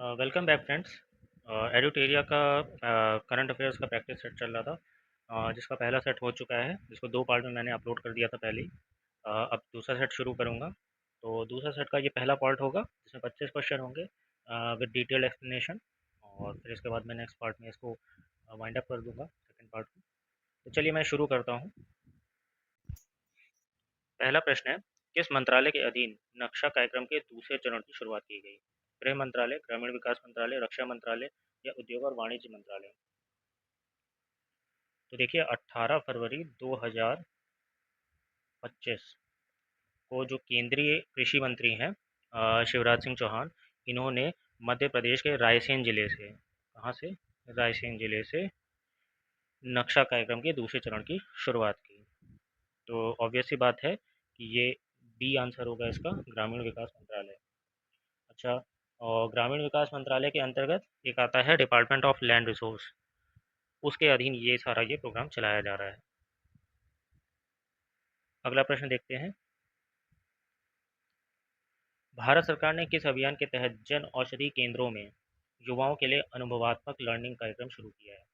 Welcome back friends. Edutoria का current affairs का practice set चल रहा था, जिसका पहला सेट हो चुका है, जिसको दो पार्ट में मैंने अपलोड कर दिया था पहले ही। अब दूसरा सेट शुरू करूँगा। तो दूसरा सेट का ये पहला पार्ट होगा, जिसमें 25 क्वेश्चन होंगे विद डिटेल्ड एक्सप्लेनेशन। और फिर इसके बाद मैं नेक्स्ट पार्ट में इसको वाइंड अप कर दूंगा, सेकेंड पार्ट को। तो चलिए मैं शुरू करता हूँ। पहला प्रश्न है, किस मंत्रालय के अधीन नक्शा कार्यक्रम के दूसरे चरण की शुरुआत की गई? गृह मंत्रालय, ग्रामीण विकास मंत्रालय, रक्षा मंत्रालय या उद्योग और वाणिज्य मंत्रालय? तो देखिए 18 फरवरी 2025 को जो केंद्रीय कृषि मंत्री हैं शिवराज सिंह चौहान, इन्होंने मध्य प्रदेश के रायसेन जिले से, कहाँ से, रायसेन जिले से नक्शा कार्यक्रम के दूसरे चरण की शुरुआत की। तो ऑब्वियस सी बात है कि ये बी आंसर होगा इसका, ग्रामीण विकास मंत्रालय। अच्छा, और ग्रामीण विकास मंत्रालय के अंतर्गत एक आता है डिपार्टमेंट ऑफ लैंड रिसोर्स, उसके अधीन ये सारा ये प्रोग्राम चलाया जा रहा है। अगला प्रश्न देखते हैं। भारत सरकार ने किस अभियान के तहत जन औषधि केंद्रों में युवाओं के लिए अनुभवात्मक लर्निंग कार्यक्रम शुरू किया है?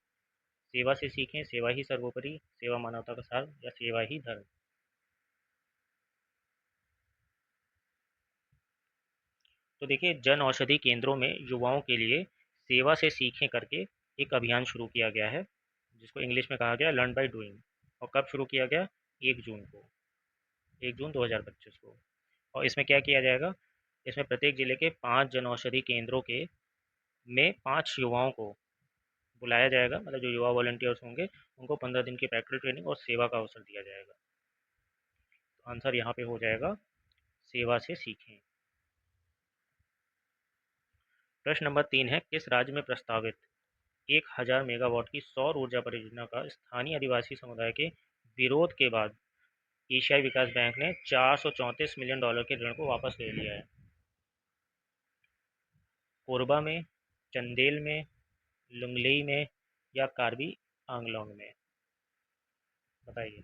सेवा से सीखें, सेवा ही सर्वोपरि, सेवा मानवता का सार या सेवा ही धर्म? तो देखिए जन औषधि केंद्रों में युवाओं के लिए सेवा से सीखें करके एक अभियान शुरू किया गया है, जिसको इंग्लिश में कहा गया लर्न बाय डूइंग। और कब शुरू किया गया? 1 जून को, 1 जून 2025 को। और इसमें क्या किया जाएगा? इसमें प्रत्येक जिले के 5 जन औषधि केंद्रों के में 5 युवाओं को बुलाया जाएगा, मतलब जो युवा वॉलंटियर्स होंगे उनको 15 दिन की प्रैक्टिकल ट्रेनिंग और सेवा का अवसर दिया जाएगा। तो आंसर यहाँ पे हो जाएगा सेवा से सीखें। प्रश्न नंबर 3 है, किस राज्य में प्रस्तावित 1000 मेगावाट की सौर ऊर्जा परियोजना का स्थानीय आदिवासी समुदाय के विरोध के बाद एशियाई विकास बैंक ने $434 मिलियन के ऋण को वापस ले लिया है? कोरबा में, चंदेल में, लुंगलेई में या कार्बी आंगलोंग में? बताइए।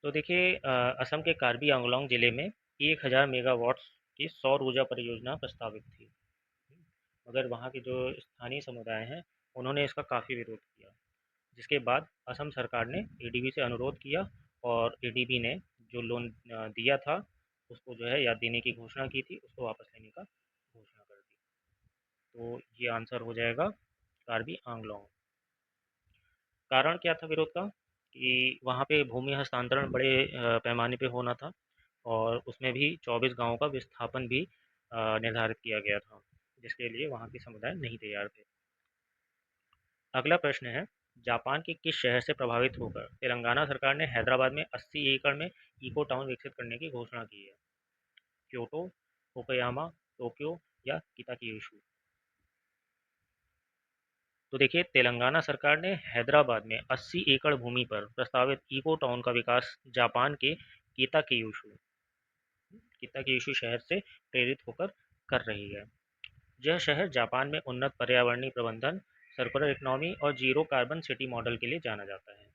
तो देखिए असम के कार्बी आंगलोंग जिले में 1000 मेगावाट्स की सौर ऊर्जा परियोजना प्रस्तावित थी, मगर वहाँ के जो स्थानीय समुदाय हैं उन्होंने इसका काफ़ी विरोध किया, जिसके बाद असम सरकार ने एडीबी से अनुरोध किया और एडीबी ने जो लोन दिया था उसको जो है या देने की घोषणा की थी, उसको वापस लेने का घोषणा कर दी। तो ये आंसर हो जाएगा कार्बी आंगलोंग। कारण क्या था विरोध का? कि वहाँ पे भूमि हस्तांतरण बड़े पैमाने पे होना था, और उसमें भी 24 गांवों का विस्थापन भी निर्धारित किया गया था, जिसके लिए वहाँ के समुदाय नहीं तैयार थे। अगला प्रश्न है, जापान के किस शहर से प्रभावित होकर तेलंगाना सरकार ने हैदराबाद में 80 एकड़ में इको टाउन विकसित करने की घोषणा की है? क्योटो, ओकायामा, टोक्यो या किताकियोशु? तो देखिए तेलंगाना सरकार ने हैदराबाद में 80 एकड़ भूमि पर प्रस्तावित इको टाउन का विकास जापान के किताकियोशु किताकियोशु शहर से प्रेरित होकर कर रही है। यह शहर जापान में उन्नत पर्यावरणीय प्रबंधन, सर्कुलर इकोनॉमी और जीरो कार्बन सिटी मॉडल के लिए जाना जाता है।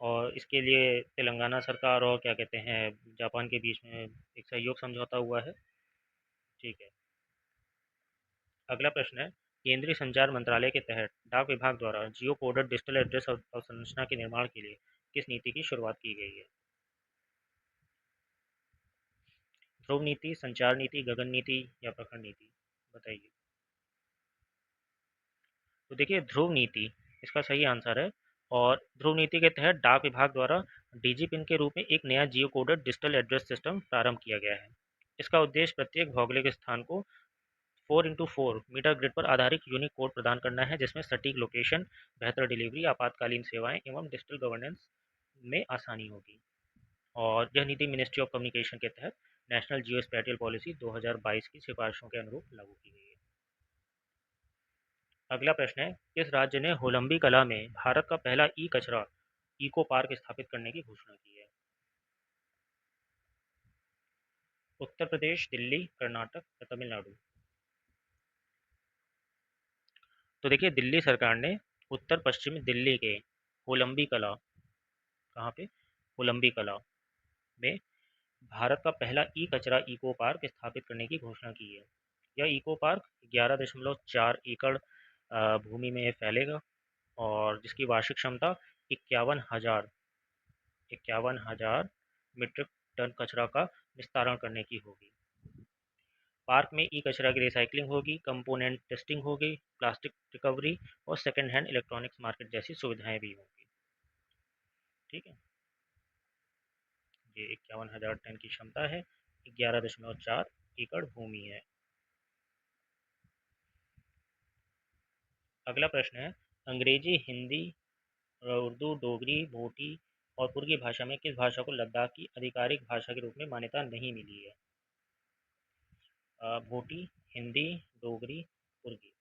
और इसके लिए तेलंगाना सरकार और क्या कहते हैं जापान के बीच में एक सहयोग समझौता हुआ है। ठीक है। अगला प्रश्न है, केंद्रीय संचार मंत्रालय के तहत डाक विभाग द्वारा जियो कोडेड डिजिटल एड्रेस अवसंरचना के निर्माण के लिए किस नीति की शुरुआत की गई है? ध्रुव नीति, संचार नीति, गगन नीति या प्रखंड नीति? बताइए। तो देखिए ध्रुव नीति इसका सही आंसर है। और ध्रुव नीति के तहत डाक विभाग द्वारा डीजी पिन के रूप में एक नया जियो कोडेड डिजिटल एड्रेस सिस्टम प्रारंभ किया गया है। इसका उद्देश्य प्रत्येक भौगोलिक स्थान को 4x4 मीटर ग्रिड पर आधारित यूनिक कोड प्रदान करना है, जिसमें सटीक लोकेशन, बेहतर डिलीवरी, आपातकालीन सेवाएं एवं डिजिटल गवर्नेंस में आसानी होगी। और यह नीति मिनिस्ट्री ऑफ कम्युनिकेशन के तहत नेशनल जियो स्पैटियल पॉलिसी 2022 की सिफारिशों के अनुरूप लागू की गई है। अगला प्रश्न है, किस राज्य ने होलंबी कला में भारत का पहला ई कचरा इको पार्क स्थापित करने की घोषणा की है? उत्तर प्रदेश, दिल्ली, कर्नाटक या तमिलनाडु? तो देखिए दिल्ली सरकार ने उत्तर पश्चिमी दिल्ली के होलंबी कला, कहाँ पे, होलंबी कला में भारत का पहला ई कचरा इको पार्क स्थापित करने की घोषणा की है। यह इको पार्क 11.4 एकड़ भूमि में फैलेगा और जिसकी वार्षिक क्षमता 51,000 मीट्रिक टन कचरा का निस्तारण करने की होगी। पार्क में ई कचरा की रिसाइकलिंग होगी, कंपोनेंट टेस्टिंग होगी, प्लास्टिक रिकवरी और सेकेंड हैंड इलेक्ट्रॉनिक्स मार्केट जैसी सुविधाएं भी होंगी। ठीक है, ये 51,000 टन की क्षमता है, 11.4 एकड़ भूमि है। अगला प्रश्न है, अंग्रेजी, हिंदी, उर्दू, डोगरी, भोटी और पुर्गी भाषा में किस भाषा को लद्दाख की आधिकारिक भाषा के रूप में मान्यता नहीं मिली है? भोटी, हिंदी, डोगरी, पुर्गी।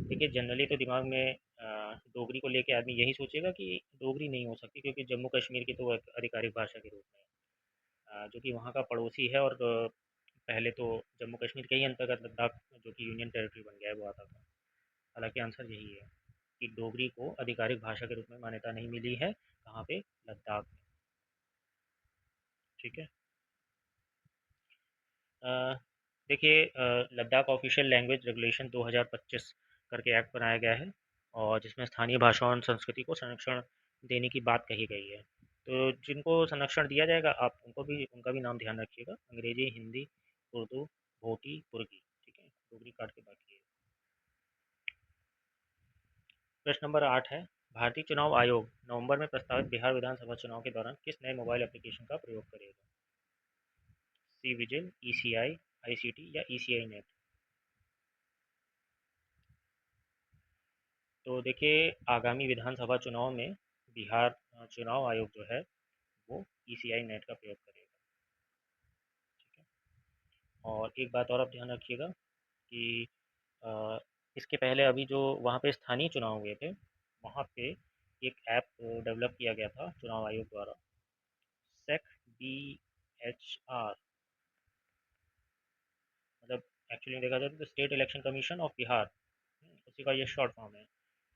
देखिए जनरली तो दिमाग में डोगरी को लेके आदमी यही सोचेगा कि डोगरी नहीं हो सकती क्योंकि जम्मू कश्मीर की तो एक आधिकारिक भाषा के रूप में जो कि वहाँ का पड़ोसी है और पहले तो जम्मू कश्मीर के ही अंतर्गत लद्दाख जो कि यूनियन टेरिटरी बन गया है वो आता था। हालांकि आंसर यही है कि डोगरी को आधिकारिक भाषा के रूप में मान्यता नहीं मिली है। कहाँ पे? लद्दाख में। ठीक है। अ, देखिए लद्दाख ऑफिशियल लैंग्वेज रेगुलेशन 2025 करके एक्ट बनाया गया है और जिसमें स्थानीय भाषाओं और संस्कृति को संरक्षण देने की बात कही गई है। तो जिनको संरक्षण दिया जाएगा आप उनको भी उनका भी नाम ध्यान रखिएगा, अंग्रेजी, हिंदी, उर्दू, भोटी, पुर्गी। ठीक है, डोगरी काट के बाकी है। प्रश्न नंबर 8 है, भारतीय चुनाव आयोग नवंबर में प्रस्तावित बिहार विधानसभा चुनाव के दौरान किस नए मोबाइल एप्लीकेशन का प्रयोग करेगा? सी विजिल, ईसीआई, आईसीटी या ईसीआई नेट? तो देखिए आगामी विधानसभा चुनाव में बिहार चुनाव आयोग जो है वो ईसीआई नेट का प्रयोग करेगा। ठीक है। और एक बात और आप ध्यान रखिएगा कि अ, इसके पहले अभी जो वहाँ पे स्थानीय चुनाव हुए थे वहाँ पे एक ऐप डेवलप किया गया था चुनाव आयोग द्वारा, सेक बी एच आर, मतलब एक्चुअली देखा जाए तो state election commission of Bihar, उसी का ये शॉर्ट फॉर्म है।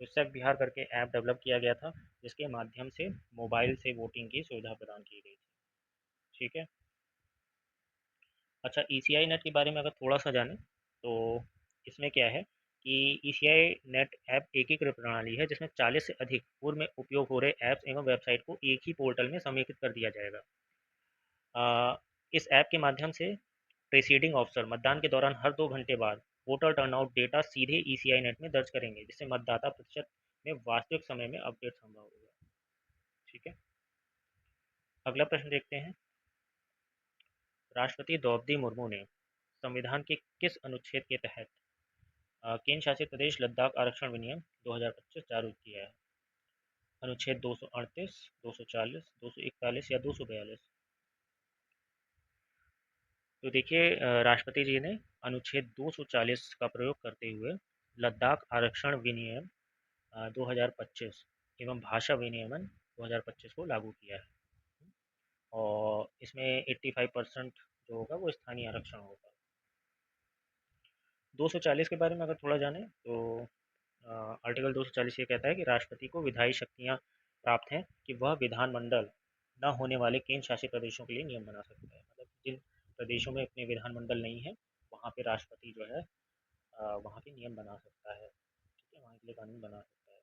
तो सेक बिहार करके ऐप डेवलप किया गया था जिसके माध्यम से मोबाइल से वोटिंग की सुविधा प्रदान की गई थी। ठीक है। अच्छा, ईसीआई नेट के बारे में अगर थोड़ा सा जानें तो इसमें क्या है कि ईसीआई नेट ऐप एकीकृत प्रणाली है जिसमें 40 से अधिक पूर्व में उपयोग हो रहे ऐप्स एवं वेबसाइट को एक ही पोर्टल में समेकित कर दिया जाएगा। इस ऐप के माध्यम से प्रिसीडिंग ऑफिसर मतदान के दौरान हर 2 घंटे बाद वोटर टर्नआउट डेटा सीधे ईसीआई नेट में दर्ज करेंगे जिससे मतदाता प्रतिशत में वास्तविक समय में अपडेट संभव होगा। ठीक है। अगला प्रश्न देखते हैं, राष्ट्रपति द्रौपदी मुर्मू ने संविधान के किस अनुच्छेद के तहत केंद्र शासित प्रदेश लद्दाख आरक्षण विनियम 2025 जारी किया है? अनुच्छेद 238, 240, 241 या 242? तो देखिए राष्ट्रपति जी ने अनुच्छेद 240 का प्रयोग करते हुए लद्दाख आरक्षण विनियम 2025 एवं भाषा विनियमन 2025 को लागू किया है और इसमें 85% जो होगा वो स्थानीय आरक्षण होगा। 240 के बारे में अगर थोड़ा जानें तो आर्टिकल 240 ये कहता है कि राष्ट्रपति को विधायी शक्तियाँ प्राप्त हैं कि वह विधानमंडल न होने वाले केंद्र शासित प्रदेशों के लिए नियम बना सकता है। मतलब जिन प्रदेशों में अपने विधानमंडल नहीं है वहाँ पे राष्ट्रपति जो है वहाँ के नियम बना सकता है। ठीक है, वहाँ के लिए कानून बना सकता है।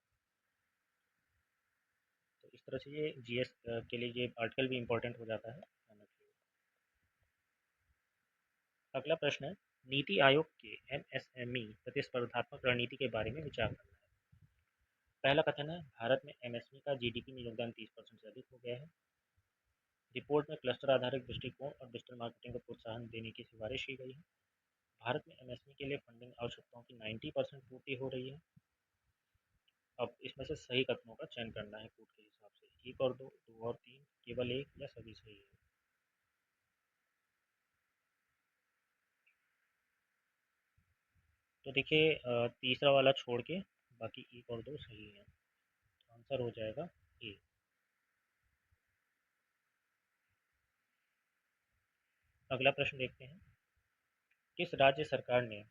तो इस तरह से ये जीएस के लिए ये आर्टिकल भी इम्पोर्टेंट हो जाता है, ध्यान रखिएगा। अगला प्रश्न है, नीति आयोग के एमएसएमई प्रतिस्पर्धात्मक रणनीति के बारे में विचार करना है। पहला कथन है, भारत में एमएसएमई का जीडीपी में योगदान 30% से अधिक हो गया है। रिपोर्ट में क्लस्टर आधारित दृष्टिकोण और डिजिटल मार्केटिंग को प्रोत्साहन देने की सिफारिश की गई है। भारत में एमएसएमई के लिए फंडिंग आवश्यकताओं की 90% पूर्ति हो रही है। अब इसमें से सही कथनों का चयन करना है कोड के हिसाब से, एक और दो, दो और तीन, केवल एक या सभी सही है। तो देखिए तीसरा वाला छोड़ के बाकी एक और दो सही है। आंसर हो जाएगा ए। अगला प्रश्न देखते हैं, किस राज्य सरकार ने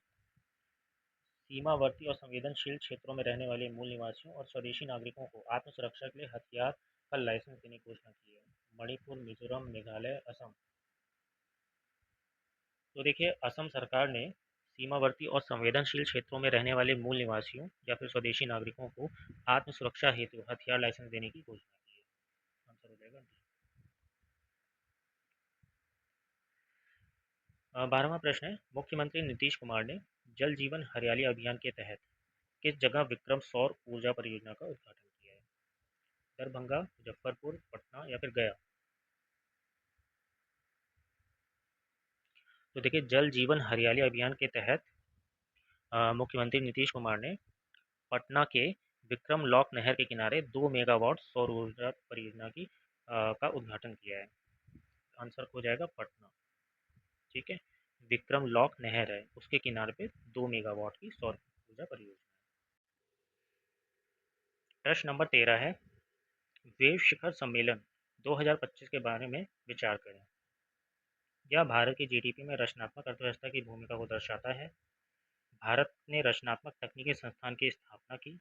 सीमावर्ती और संवेदनशील क्षेत्रों में रहने वाले मूल निवासियों और स्वदेशी नागरिकों को आत्मसुरक्षा के लिए हथियार का लाइसेंस देने की घोषणा की है? मणिपुर, मिजोरम, मेघालय, असम। तो देखिए, असम सरकार ने सीमावर्ती और संवेदनशील क्षेत्रों में रहने वाले मूल निवासियों या फिर स्वदेशी नागरिकों को आत्म सुरक्षा हेतु हथियार लाइसेंस देने की घोषणा की है। आंसर हो जाएगा डी। 12वां प्रश्न है, मुख्यमंत्री नीतीश कुमार ने जल जीवन हरियाली अभियान के तहत किस जगह विक्रम सौर ऊर्जा परियोजना का उद्घाटन किया है? दरभंगा, मुजफ्फरपुर, पटना या फिर गया? तो देखिए, जल जीवन हरियाली अभियान के तहत मुख्यमंत्री नीतीश कुमार ने पटना के विक्रम लॉक नहर के किनारे 2 मेगावाट सौर ऊर्जा परियोजना का उद्घाटन किया है। आंसर हो जाएगा पटना। ठीक है, विक्रम लॉक नहर है, उसके किनारे पे 2 मेगावाट की सौर ऊर्जा परियोजना। प्रश्न नंबर 13 है, वेव शिखर सम्मेलन 2025 के बारे में विचार करें। यह भारत की जीडीपी में रचनात्मक अर्थव्यवस्था की भूमिका को दर्शाता है। भारत ने रचनात्मक तकनीकी संस्थान की स्थापना की।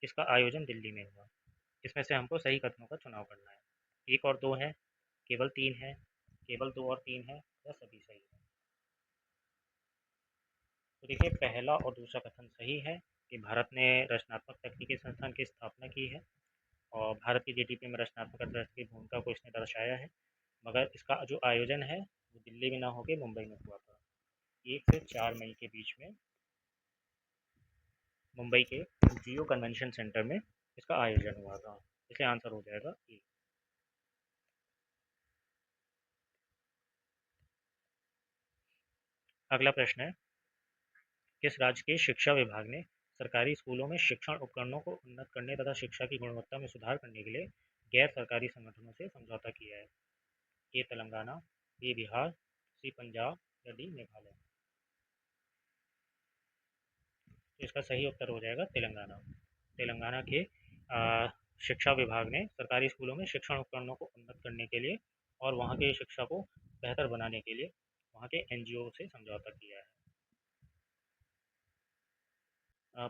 इसका आयोजन दिल्ली में हुआ। इसमें से हमको सही कथनों का चुनाव करना है। एक और दो है, केवल तीन है, केवल दो और तीन है, या सभी सही है? तो देखिए, पहला और दूसरा कथन सही है कि भारत ने रचनात्मक तकनीकी संस्थान की स्थापना की है और भारत की जीडीपी में रचनात्मक अर्थव्यवस्था की भूमिका को इसने दर्शाया है। मगर इसका जो आयोजन है वो दिल्ली में ना होकर मुंबई में हुआ था। 1 से 4 मई के बीच में मुंबई के जियो कन्वेंशन सेंटर में इसका आयोजन हुआ था। इसलिए आंसर हो जाएगा ए। अगला प्रश्न है, किस राज्य के शिक्षा विभाग ने सरकारी स्कूलों में शिक्षण उपकरणों को उन्नत करने तथा शिक्षा की गुणवत्ता में सुधार करने के लिए गैर सरकारी संगठनों से समझौता किया है? ए तेलंगाना, बी बिहार, सी पंजाब या डी मेघालय? तो इसका सही उत्तर हो जाएगा तेलंगाना। तेलंगाना के शिक्षा विभाग ने सरकारी स्कूलों में शिक्षण उपकरणों को उन्नत करने के लिए और वहाँ की शिक्षा को बेहतर बनाने के लिए वहाँ के एनजीओ से समझौता किया है।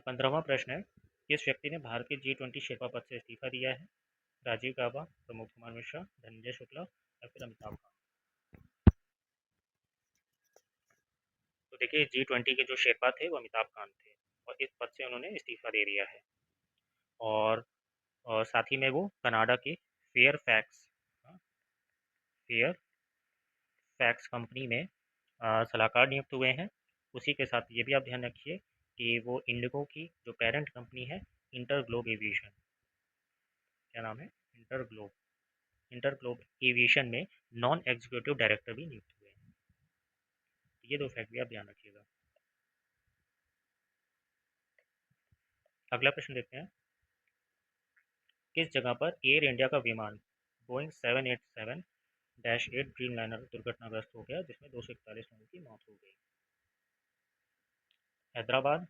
15वां प्रश्न है, किस व्यक्ति ने भारत के G20 शेरपा पद से इस्तीफा दिया है? राजीव गाबा, प्रमोद कुमार मिश्रा, धनंजय शुक्ला या फिर अमिताभ कांत? तो देखिए, G20 के जो शेरपा थे वो अमिताभ कांत थे और इस पद से उन्होंने इस्तीफा दे दिया है। और साथ ही में वो कनाडा के fair fax fair fax company में सलाहकार नियुक्त हुए हैं। उसी के साथ ये भी आप ध्यान रखिए कि वो इंडिगो की जो पेरेंट कंपनी है, इंटर ग्लोब एविएशन, क्या नाम है, इंटर ग्लोब एविएशन में नॉन एग्जीक्यूटिव डायरेक्टर भी नियुक्त हुए हैं। ये दो फैक्ट भी आप ध्यान रखिएगा। अगला प्रश्न देखते हैं, किस जगह पर एयर इंडिया का विमान बोइंग 787-8 ड्रीम लाइनर दुर्घटनाग्रस्त हो गया जिसमें 241 लोगों की मौत हो गई? हैदराबाद,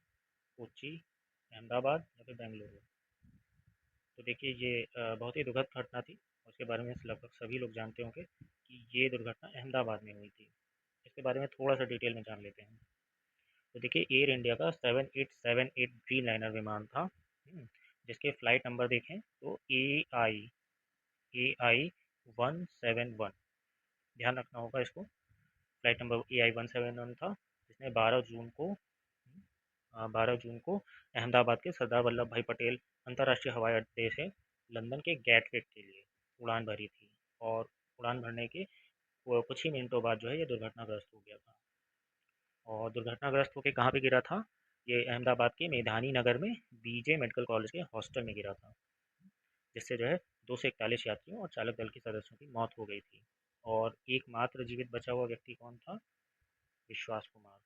कोच्चि, अहमदाबाद या फिर बेंगलुरु? तो देखिए, ये बहुत ही दुखद घटना थी। उसके बारे में लगभग सभी लोग जानते होंगे कि ये दुर्घटना अहमदाबाद में हुई थी। इसके बारे में थोड़ा सा डिटेल में जान लेते हैं। तो देखिए, एयर इंडिया का 7878 ड्रीम लाइनर विमान था, जिसके फ्लाइट नंबर देखें तो AI 171। ध्यान रखना होगा इसको। फ्लाइट नंबर AI 171 था, जिसने 12 जून को अहमदाबाद के सरदार वल्लभ भाई पटेल अंतर्राष्ट्रीय हवाई अड्डे से लंदन के गैटविक के लिए उड़ान भरी थी। और उड़ान भरने के कुछ ही मिनटों बाद जो है ये दुर्घटनाग्रस्त हो गया था। और दुर्घटनाग्रस्त होकर कहाँ पे गिरा था? ये अहमदाबाद के मेधानी नगर में बीजे मेडिकल कॉलेज के हॉस्टल में गिरा था, जिससे जो है 241 यात्रियों और चालक दल के सदस्यों की मौत हो गई थी। और एकमात्र जीवित बचा हुआ व्यक्ति कौन था? विश्वास कुमार।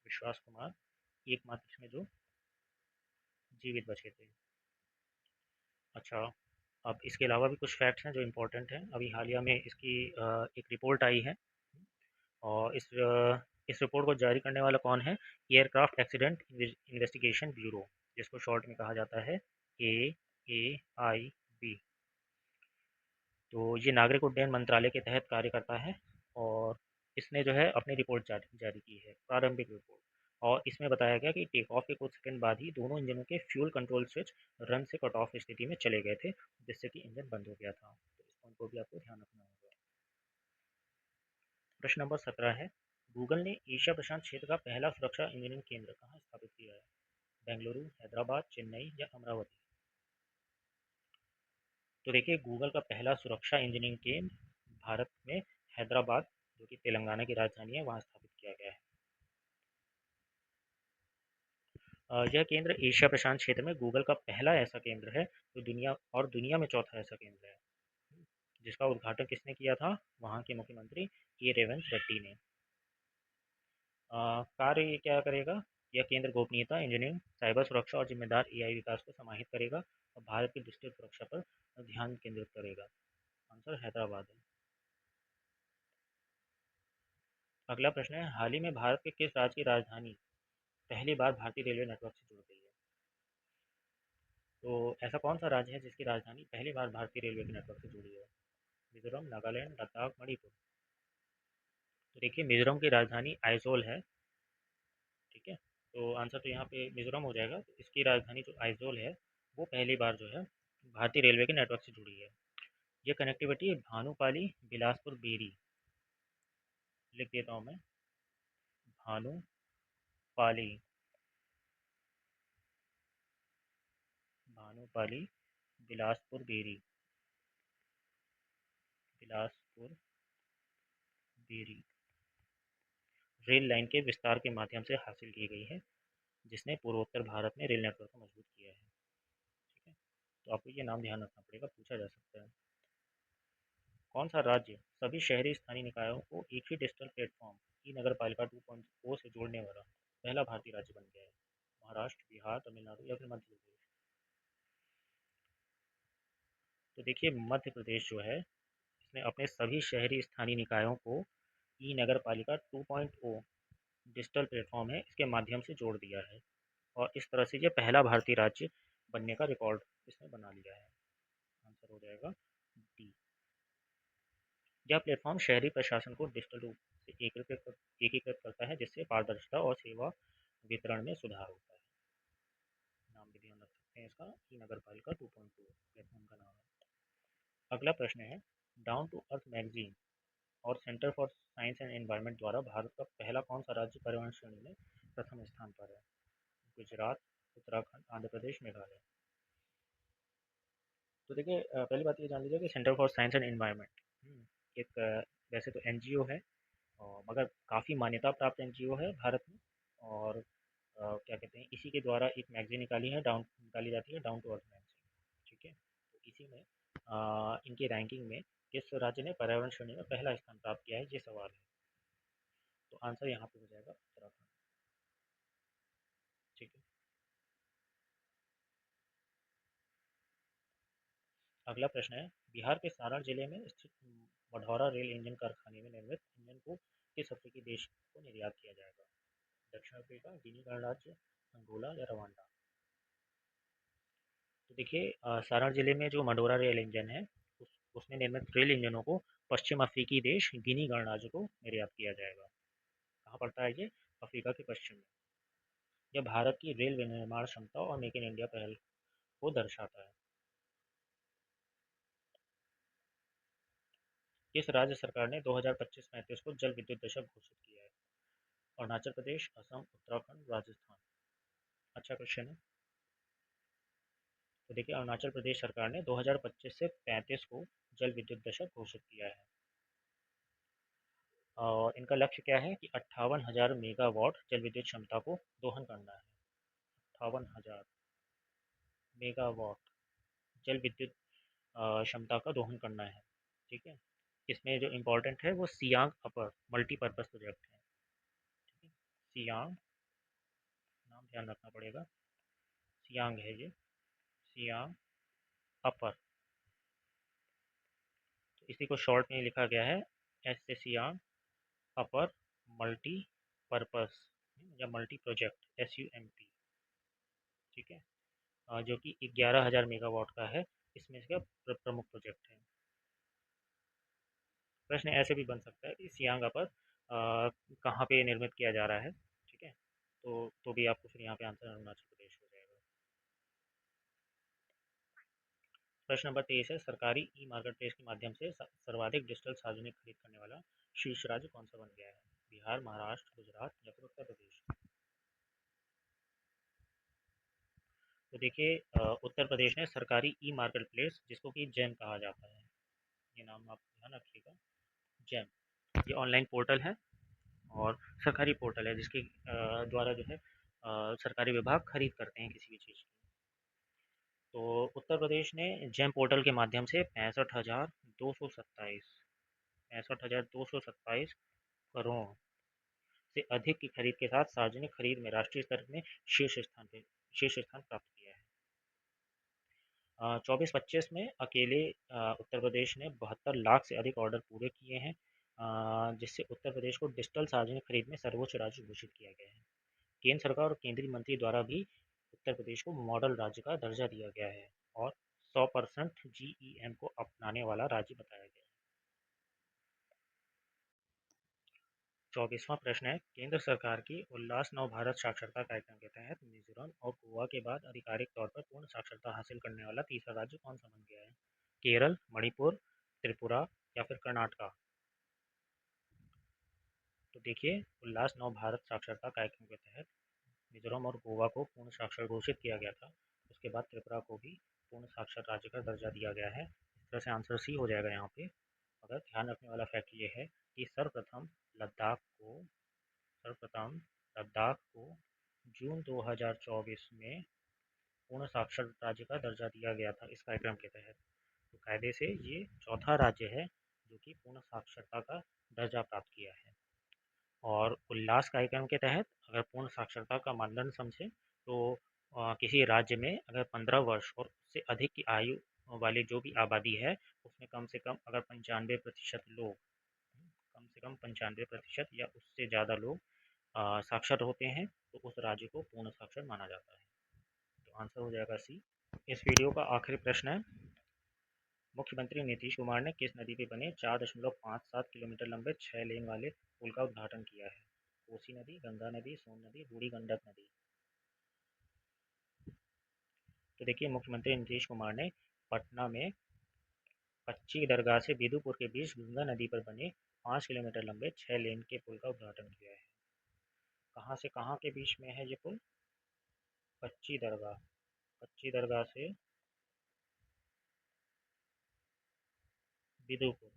विश्वास कुमार एकमात्र इसमें जो जीवित बचे थे। अच्छा, अब इसके अलावा भी कुछ फैक्ट्स हैं जो इम्पोर्टेंट हैं। अभी हालिया में इसकी एक रिपोर्ट आई है और इस रिपोर्ट को जारी करने वाला कौन है? एयरक्राफ्ट एक्सीडेंट इन्वेस्टिगेशन ब्यूरो, जिसको शॉर्ट में कहा जाता है AAIB। तो ये नागरिक उड्डयन मंत्रालय के तहत कार्य करता है और इसने जो है अपनी रिपोर्ट जारी की है, प्रारंभिक रिपोर्ट। और इसमें बताया गया कि टेक ऑफ के कुछ सेकंड बाद ही दोनों इंजनों के फ्यूल कंट्रोल स्विच रन से कट ऑफ स्थिति में चले गए थे, जिससे कि इंजन बंद हो गया था। तो इस पॉइंट को भी आपको ध्यान रखना होगा। प्रश्न नंबर 17 है, गूगल ने एशिया प्रशांत क्षेत्र का पहला सुरक्षा इंजीनियरिंग केंद्र कहाँ स्थापित किया है? बेंगलुरु, हैदराबाद, चेन्नई या अमरावती? तो देखिए, गूगल का पहला सुरक्षा इंजीनियरिंग केंद्र भारत में हैदराबाद, जो कि तेलंगाना की राजधानी है, वहाँ स्थापित किया गया है। यह केंद्र एशिया प्रशांत क्षेत्र में गूगल का पहला ऐसा केंद्र है जो दुनिया में चौथा ऐसा केंद्र है, जिसका उद्घाटन किसने किया था? वहाँ के मुख्यमंत्री ए रेवंत रेड्डी ने। कार्य ये क्या करेगा? यह केंद्र गोपनीयता, इंजीनियरिंग, साइबर सुरक्षा और जिम्मेदार एआई विकास को समाहित करेगा और भारत की डिजिटल सुरक्षा पर ध्यान केंद्रित करेगा। आंसर हैदराबाद है। अगला प्रश्न है, हाल ही में भारत के किस राज्य की राजधानी पहली बार भारतीय रेलवे नेटवर्क से जुड़ गई है? तो ऐसा कौन सा राज्य है जिसकी राजधानी पहली बार भारतीय रेलवे के नेटवर्क से जुड़ी है? मिजोरम, नागालैंड, लद्दाख, मणिपुर? तो देखिए, मिजोरम की राजधानी आइजोल है। ठीक है, तो आंसर तो यहाँ पे मिजोरम हो जाएगा। तो इसकी राजधानी जो आइजोल है, वो पहली बार जो है भारतीय रेलवे के नेटवर्क से जुड़ी है। ये कनेक्टिविटी भानुपाली, बिलासपुर, बेरी, लिख देता हूँ मैं, भानुपाली, भानुपाली, बिलासपुर, बेरी, बिलासपुर, बेरी रेल लाइन के विस्तार के माध्यम से हासिल की गई है, जिसने पूर्वोत्तर भारत में रेल नेटवर्क को मजबूत किया है। ठीक है, तो आपको ये नाम ध्यान रखना पड़ेगा, पूछा जा सकता है। कौन सा राज्य सभी शहरी स्थानीय निकायों को एक ही डिजिटल प्लेटफॉर्म ई नगर पालिका 2.0 से जोड़ने वाला पहला भारतीय राज्य बन गया है? महाराष्ट्र, बिहार, तमिलनाडु या फिर मध्य प्रदेश? तो देखिए, मध्य प्रदेश जो है, इसने अपने सभी शहरी स्थानीय निकायों को ई नगर पालिका 2.0 डिजिटल प्लेटफॉर्म है, इसके माध्यम से जोड़ दिया है और इस तरह से ये पहला भारतीय राज्य बनने का रिकॉर्ड इसने बना लिया है। आंसर हो जाएगा डी। यह प्लेटफॉर्म शहरी प्रशासन को डिजिटल रूप से एकीकृत करता है, जिससे पारदर्शिता और सेवा वितरण में सुधार होता है। नाम भी ध्यान रख सकते हैं इसका, ई नगर पालिका 2.2 प्लेटफॉर्म का नाम है। अगला प्रश्न है, डाउन टू अर्थ मैगजीन और centre for science and environment द्वारा भारत का पहला कौन सा राज्य पर्यावरण श्रेणी में प्रथम स्थान पर है? गुजरात, उत्तराखंड, आंध्र प्रदेश, मेघालय? तो देखिए, पहली बात ये जान लीजिए कि centre for science and environment एक वैसे तो एनजीओ है, मगर काफ़ी मान्यता प्राप्त एनजीओ है भारत में। और क्या कहते हैं, इसी के द्वारा एक मैगजीन निकाली जाती है, डाउन टू अर्थ मैगजीन। ठीक है, तो इसी में इनकी रैंकिंग में किस राज्य ने पर्यावरण श्रेणी में पहला स्थान प्राप्त किया है, ये सवाल है। तो आंसर यहाँ पे हो जाएगा उत्तराखंड। ठीक है, अगला प्रश्न है, बिहार के सारण जिले में स्थित मढ़ौरा रेल इंजन कारखाने में निर्मित इंजन को किस अफ्रीकी देश को निर्यात किया जाएगा? दक्षिण अफ्रीका, गिनी गणराज्य, अंगोला या रवांडा? तो देखिए, सारण जिले में जो मढ़ौरा रेल इंजन है, उसमें निर्मित रेल इंजनों को पश्चिम अफ्रीकी देश गिनी गणराज्य को निर्यात किया जाएगा। कहाँ पड़ता है ये? अफ्रीका के पश्चिम में। यह भारत की रेल विनिर्माण क्षमता और मेक इन इंडिया पहल को दर्शाता है। किस राज्य सरकार ने 2025-35 को जल विद्युत दशक घोषित किया है? अरुणाचल प्रदेश, असम, उत्तराखंड, राजस्थान? अच्छा क्वेश्चन है। तो देखिए, अरुणाचल प्रदेश सरकार ने 2025 से 35 को जल विद्युत दशक घोषित किया है और इनका लक्ष्य क्या है कि 58,000 मेगावाट जल विद्युत क्षमता को दोहन करना है। 58,000 मेगावाट जल विद्युत क्षमता का दोहन करना है। ठीक है, इसमें जो इम्पोर्टेंट है वो सियांग अपर मल्टीपर्पज़ प्रोजेक्ट है। ठीक है, सियांग, नाम ध्यान रखना पड़ेगा, सियांग है ये, सियांग अपर। तो इसी को शॉर्ट में लिखा गया है एस से सियांग अपर मल्टी पर्पस या मल्टी प्रोजेक्ट, SUMP। ठीक है, जो कि 11,000 मेगावाट का है, इसमें इसका प्रमुख प्रोजेक्ट है। प्रश्न ऐसे भी बन सकता है कि सियांग अपर कहाँ पे निर्मित किया जा रहा है। ठीक है, तो भी आपको फिर यहाँ पे आंसर अरुणाचल प्रदेश हो जाएगा। प्रश्न नंबर 23 है, सरकारी ई मार्केट प्लेस के माध्यम से सर्वाधिक डिजिटल सार्वजनिक खरीद करने वाला शीर्ष राज्य कौन सा बन गया है? बिहार, महाराष्ट्र, गुजरात या फिर उत्तर प्रदेश? तो देखिए उत्तर प्रदेश ने सरकारी ई मार्केट प्लेस, जिसको कि जैम कहा जाता है, ये नाम आप ध्यान रखिएगा, जैम, ये ऑनलाइन पोर्टल है और सरकारी पोर्टल है जिसके द्वारा जो है सरकारी विभाग खरीद करते हैं किसी भी चीज़ की। तो उत्तर प्रदेश ने जेम पोर्टल के माध्यम से 65,227 करोड़ से अधिक की खरीद के साथ सार्वजनिक खरीद में राष्ट्रीय स्तर में शीर्ष स्थान प्राप्त किया है। 24-25 में अकेले उत्तर प्रदेश ने 72 लाख से अधिक ऑर्डर पूरे किए हैं, जिससे उत्तर प्रदेश को डिजिटल सार्वजनिक खरीद में सर्वोच्च राज्य घोषित किया गया है। केंद्र सरकार और केंद्रीय मंत्री द्वारा भी उत्तर प्रदेश को मॉडल राज्य का दर्जा दिया गया है और 100% जीईएम को अपनाने वाला राज्य बताया गया है। 24वां प्रश्न है, केंद्र सरकार की उल्लास नव भारत साक्षरता कार्यक्रम के तहत मिजोरम और गोवा के बाद आधिकारिक तौर पर पूर्ण साक्षरता हासिल करने वाला तीसरा राज्य कौन सा बन गया है? केरल, मणिपुर, त्रिपुरा या फिर कर्नाटका? तो देखिए, उल्लास नव भारत साक्षरता कार्यक्रम के तहत मिजोरम और गोवा को पूर्ण साक्षर घोषित किया गया था। उसके बाद त्रिपुरा को भी पूर्ण साक्षर राज्य का दर्जा दिया गया है। इस तरह से आंसर सी हो जाएगा यहाँ पे। मगर ध्यान रखने वाला फैक्ट ये है कि सर्वप्रथम लद्दाख को जून 2024 में पूर्ण साक्षर राज्य का दर्जा दिया गया था इस कार्यक्रम के तहत। तो कायदे से ये चौथा राज्य है जो कि पूर्ण साक्षरता का दर्जा प्राप्त किया है। और उल्लास कार्यक्रम के तहत अगर पूर्ण साक्षरता का मानदंड समझें तो किसी राज्य में अगर 15 वर्ष और उससे अधिक की आयु वाली जो भी आबादी है, उसमें कम से कम अगर 95% लोग, कम से कम 95% या उससे ज़्यादा लोग साक्षर होते हैं, तो उस राज्य को पूर्ण साक्षर माना जाता है। तो आंसर हो जाएगा सी। इस वीडियो का आखिरी प्रश्न है, मुख्यमंत्री नीतीश कुमार ने किस नदी पे बने 4.57 किलोमीटर लंबे 6 लेन वाले पुल का उद्घाटन किया है? कोसी नदी, गंगा नदी, सोन नदी, बूढ़ी गंडक नदी? तो देखिए, मुख्यमंत्री नीतीश कुमार ने पटना में पच्ची दरगाह से बिदुपुर के बीच गंगा नदी पर बने 5 किलोमीटर लंबे 6 लेन के पुल का उद्घाटन किया है। कहाँ से कहाँ के बीच में है ये पुल? पच्ची दरगाह, पच्ची दरगाह से बिदुपुर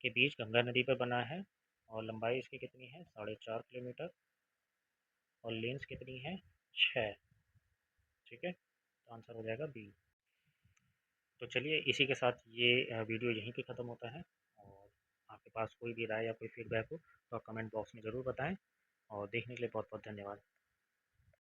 के बीच गंगा नदी पर बना है और लंबाई इसकी कितनी है? 4.5 किलोमीटर और लेंस कितनी है? 6। ठीक है, तो आंसर हो जाएगा बी। तो चलिए, इसी के साथ ये वीडियो यहीं पे ख़त्म होता है। और आपके पास कोई भी राय या कोई फीडबैक हो तो आप कमेंट बॉक्स में ज़रूर बताएं। और देखने के लिए बहुत बहुत धन्यवाद।